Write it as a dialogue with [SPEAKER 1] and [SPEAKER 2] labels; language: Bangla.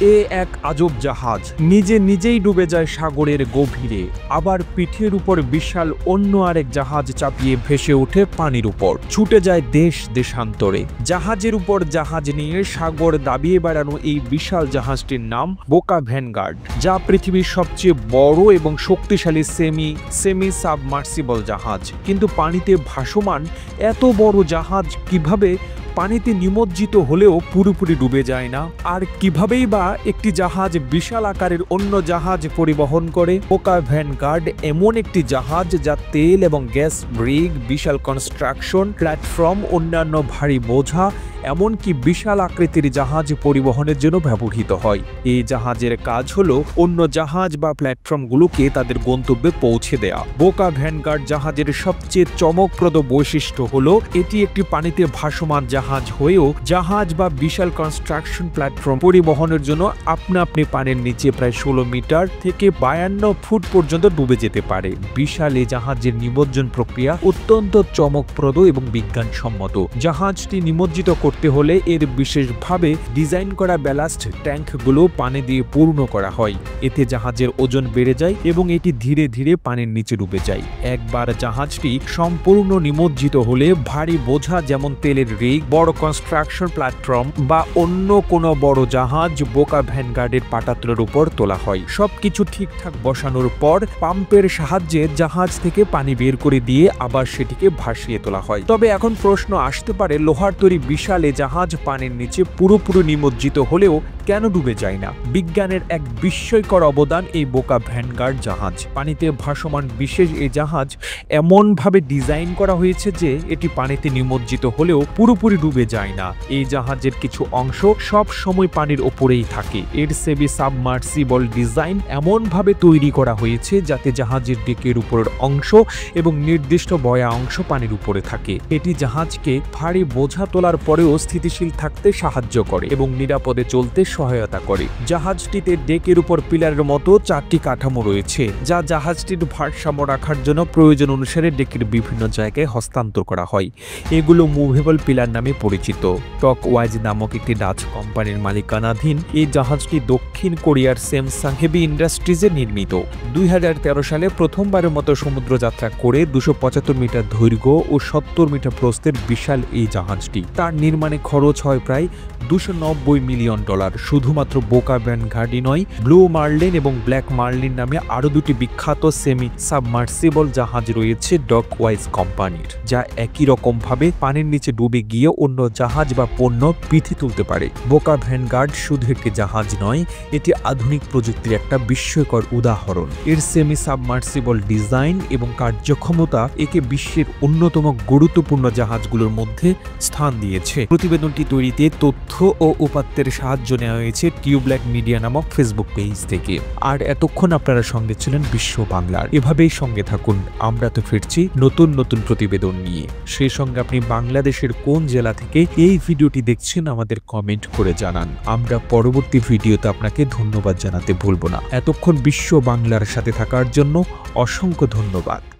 [SPEAKER 1] এ এক আজব জাহাজ নিজে নিজেই ডুবে যায় সাগরের গভীরে, আবার পিঠের উপর বিশাল অন্য আরেক জাহাজ চাপিয়ে ভেসে ওঠে পানির উপর, ছুটে যায় দেশ দেশান্তরে। জাহাজের উপর জাহাজ নিয়ে সাগর দাবিয়ে বেড়ানো এই বিশাল জাহাজটির নাম বোকা ভ্যানগার্ড, যা পৃথিবীর সবচেয়ে বড় এবং শক্তিশালী সেমি সাবমার্সিবল জাহাজ। কিন্তু পানিতে ভাসমান এত বড় জাহাজ কিভাবে পানিতে নিমজ্জিত হলেও পুরোপুরি ডুবে যায় না? আর কিভাবেই বা একটি জাহাজ বিশাল আকারের অন্য জাহাজ পরিবহন করে? বোকা ভ্যানগার্ড এমন একটি জাহাজ যা তেল এবং গ্যাস ব্রিগ, বিশাল কনস্ট্রাকশন প্ল্যাটফর্ম, অন্যান্য ভারী বোঝা, এমনকি বিশাল আকৃতির জাহাজ পরিবহনের জন্য ব্যবহৃত হয়। এই জাহাজের কাজ হলো অন্য জাহাজ বা প্ল্যাটফর্মগুলোকে তাদের গন্তব্যে পৌঁছে দেয়া। বোকা ভ্যানগার্ড জাহাজের সবচেয়ে চমকপ্রদ বৈশিষ্ট্য হলো এটি একটি পানিতে ভাসমান জাহাজ হয়েও জাহাজ বা বিশাল কনস্ট্রাকশন প্ল্যাটফর্ম পরিবহনের জন্য আপনি পানির নিচে প্রায় 16 মিটার থেকে 52 ফুট পর্যন্ত ডুবে যেতে পারে। বিশাল এই জাহাজের নিমজ্জন প্রক্রিয়া অত্যন্ত চমকপ্রদ এবং বিজ্ঞানসম্মত। জাহাজটি নিমজ্জিত করতে হলে এর বিশেষভাবে ডিজাইন করা ব্যালাস্ট ট্যাঙ্কগুলো পানি দিয়ে পূর্ণ করা হয়। এতে জাহাজের ওজন বেড়ে যায় এবং এটি ধীরে ধীরে পানির নিচে ডুবে যায়। একবার জাহাজটি সম্পূর্ণ নিমজ্জিত হলে ভারী বোঝা যেমন তেলের রিগ, বড় কনস্ট্রাকশন প্ল্যাটফর্ম বা অন্য কোনো বড় জাহাজ বোকা ভ্যানগার্ডের পাটাতনের উপর তোলা হয়। সবকিছু ঠিকঠাক বসানোর পর পাম্পের সাহায্যে জাহাজ থেকে পানি বের করে দিয়ে আবার সেটিকে ভাসিয়ে তোলা হয়। তবে এখন প্রশ্ন আসতে পারে, লোহার তৈরি বিশাল এই জাহাজ পানির নিচে পুরোপুরি নিমজ্জিত হলেও কেন ডুবে যায় না? বিজ্ঞানের এক বিস্ময়কর অবদান এই বোকা ভ্যানগার্ড জাহাজ। পানিতে ভাসমান বিশেষ এই জাহাজ এমনভাবে ডিজাইন করা হয়েছে যে এটি পানিতে নিমজ্জিত হলেও পুরোপুরি ডুবে যায় না। এই জাহাজের কিছু অংশ সব সময় পানির ওপরেই থাকে। এর সেমি সাবমার্সিবল ডিজাইন এমনভাবে তৈরি করা হয়েছে যাতে জাহাজের ডেকের উপরের অংশ এবং নির্দিষ্ট বয়া অংশ পানির উপরে থাকে। এটি জাহাজকে ভারী বোঝা তোলার পরেও স্থিতিশীল থাকতে সাহায্য করে এবং নিরাপদে চলতে সহায়তা করে। জাহাজটিতে ডেকের উপর পিলারের মতো 4টি কাঠামো রয়েছে, যা জাহাজটির ভারসাম্য রাখার জন্য প্রয়োজন অনুসারে ডেকের বিভিন্ন জায়গায় হস্তান্তর করা হয়। এগুলো মুভেবল পিলার নামে পরিচিত। টকওয়াইজ নামক একটি ডাচ কোম্পানির মালিকানাধীন এই জাহাজটি দক্ষিণ কোরিয়ার স্যামসাং হেভি ইন্ডাস্ট্রিজে নির্মিত। 2013 সালে প্রথমবারের মতো সমুদ্র যাত্রা করে 275 মিটার দৈর্ঘ্য ও 70 মিটার প্রস্থের বিশাল এই জাহাজটি। তার নির্মাণে খরচ হয় প্রায় $290 মিলিয়ন। শুধুমাত্র বোকা ভ্যানগার্ডই নয়, ব্লু মার্লিন এবং ব্ল্যাক মার্লিন নামে আরো দুটি বিখ্যাত সেমি সাবমার্সিবল জাহাজ রয়েছে ডকওয়াইজ কোম্পানির, যা একই রকম ভাবে পানির নিচে ডুবে গিয়ে অন্য জাহাজ বা পণ্য পিঠে তুলতে পারে। বোকা ভ্যানগার্ড শুধু একটি জাহাজ নয়, এটি আধুনিক প্রযুক্তির একটা বিস্ময়কর উদাহরণ। এর সেমি সাবমার্সিবল ডিজাইন এবং কার্যক্ষমতা একে বিশ্বের অন্যতম গুরুত্বপূর্ণ জাহাজগুলোর মধ্যে স্থান দিয়েছে। প্রতিবেদনটি তৈরিতে তথ্য ও উপাত্তের সাহায্য নেওয়া হয়েছে টিউবলাইট মিডিয়া নামক ফেসবুক পেজ থেকে। আর এতক্ষণ আপনারা সঙ্গে ছিলেন বিশ্ব বাংলার। এভাবেই সঙ্গে থাকুন, আমরা তো ফিরছি নতুন নতুন প্রতিবেদন নিয়ে। সেই সঙ্গে আপনি বাংলাদেশের কোন জেলা থেকে এই ভিডিওটি দেখছেন আমাদের কমেন্ট করে জানান। আমরা পরবর্তী ভিডিওতে আপনাকে ধন্যবাদ জানাতে ভুলব না। এতক্ষণ বিশ্ব বাংলার সাথে থাকার জন্য অসংখ্য ধন্যবাদ।